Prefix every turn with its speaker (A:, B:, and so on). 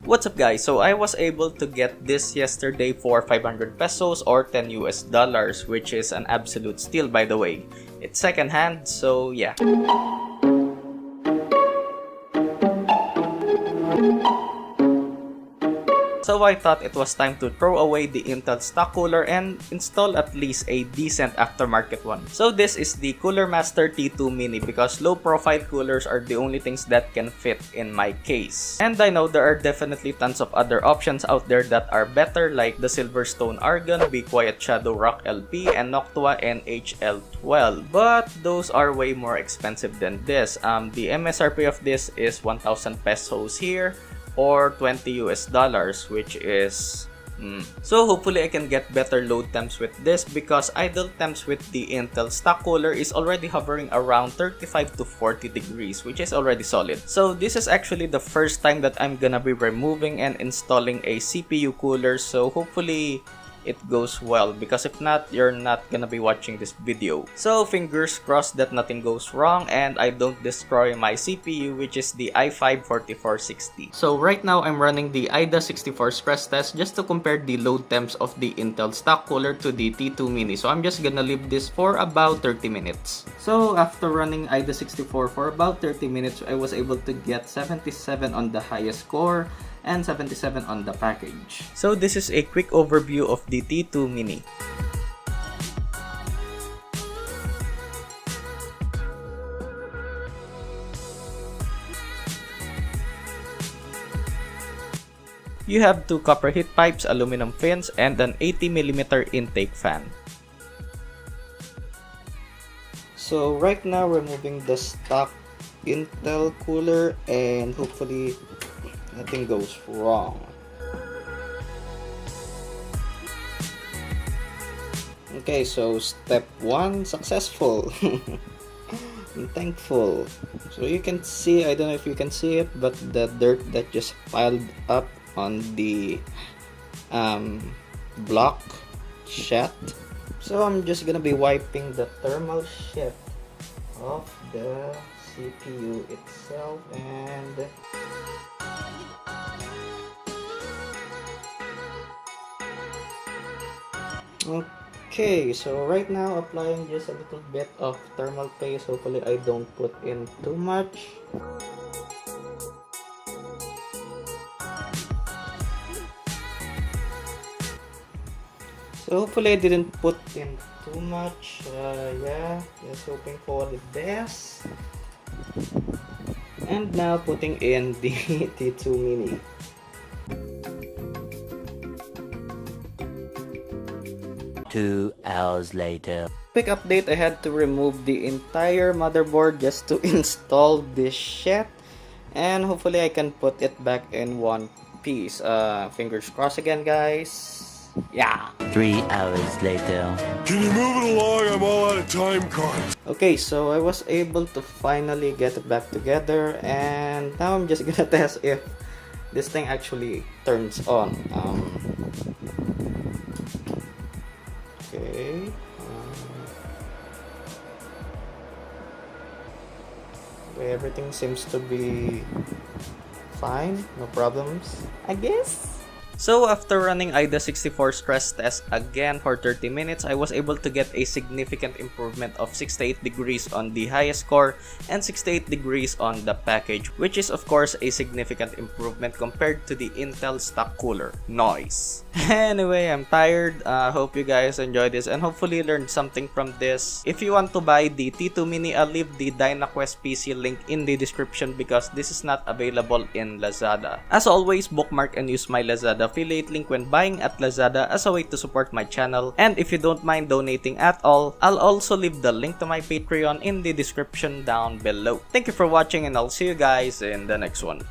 A: What's up guys, so I was able to get this yesterday for 500 pesos or 10 US dollars, which is an absolute steal by the way. It's second hand, so yeah. So I thought it was time to throw away the Intel stock cooler and install at least a decent aftermarket one. So this is the Cooler Master T2 Mini because low profile coolers are the only things that can fit in my case. And I know there are definitely tons of other options out there that are better like the Silverstone Argon, Be Quiet Shadow Rock LP, and Noctua NHL12. But those are way more expensive than this. The MSRP of this is 1,000 pesos here, or 20 US dollars, which is so hopefully I can get better load temps with this because idle temps with the Intel stock cooler is already hovering around 35 to 40 degrees, which is already solid. So this is actually the first time that I'm gonna be removing and installing a CPU cooler, so hopefully it goes well, because if not, you're not gonna be watching this video. So fingers crossed that nothing goes wrong and I don't destroy my CPU, which is the i5-4460. So right now I'm running the AIDA64 stress test just to compare the load temps of the Intel stock cooler to the T2 Mini. So I'm just gonna leave this for about 30 minutes. So after running AIDA64 for about 30 minutes, I was able to get 77 on the highest score and 77 on the package. So this is a quick overview of the T2 Mini. You have two copper heat pipes, aluminum fins, and an 80mm intake fan. So right now removing the stock Intel cooler and hopefully nothing goes wrong. Okay, so step 1 successful. I'm thankful. So you can see, I don't know if you can see it, but the dirt that just piled up on the block shaft. So I'm just gonna be wiping the thermal shift of the CPU itself and okay, so right now applying just a little bit of thermal paste. Hopefully I don't put in too much. So hopefully I didn't put in too much. Yeah, just hoping for the best. And now putting in the T2 Mini.
B: Two hours later.
A: Quick update, I had to remove the entire motherboard just to install this shit. And hopefully I can put it back in one piece. Fingers crossed again, guys. Yeah.
B: 3 hours later.
C: Can you move it along? I'm all out of time cards.
A: Okay, so I was able to finally get it back together, and now I'm just gonna test if this thing actually turns on. Okay. Okay, everything seems to be fine, no problems, I guess. So after running AIDA64 stress test again for 30 minutes, I was able to get a significant improvement of 68 degrees on the highest score and 68 degrees on the package, which is of course a significant improvement compared to the Intel stock cooler. Nice! Anyway, I'm tired. Hope you guys enjoyed this and hopefully learned something from this. If you want to buy the T2 Mini, I'll leave the DynaQuest PC link in the description because this is not available in Lazada. As always, bookmark and use my Lazada affiliate link when buying at Lazada as a way to support my channel. And if you don't mind donating at all, I'll also leave the link to my Patreon in the description down below. Thank you for watching and I'll see you guys in the next one.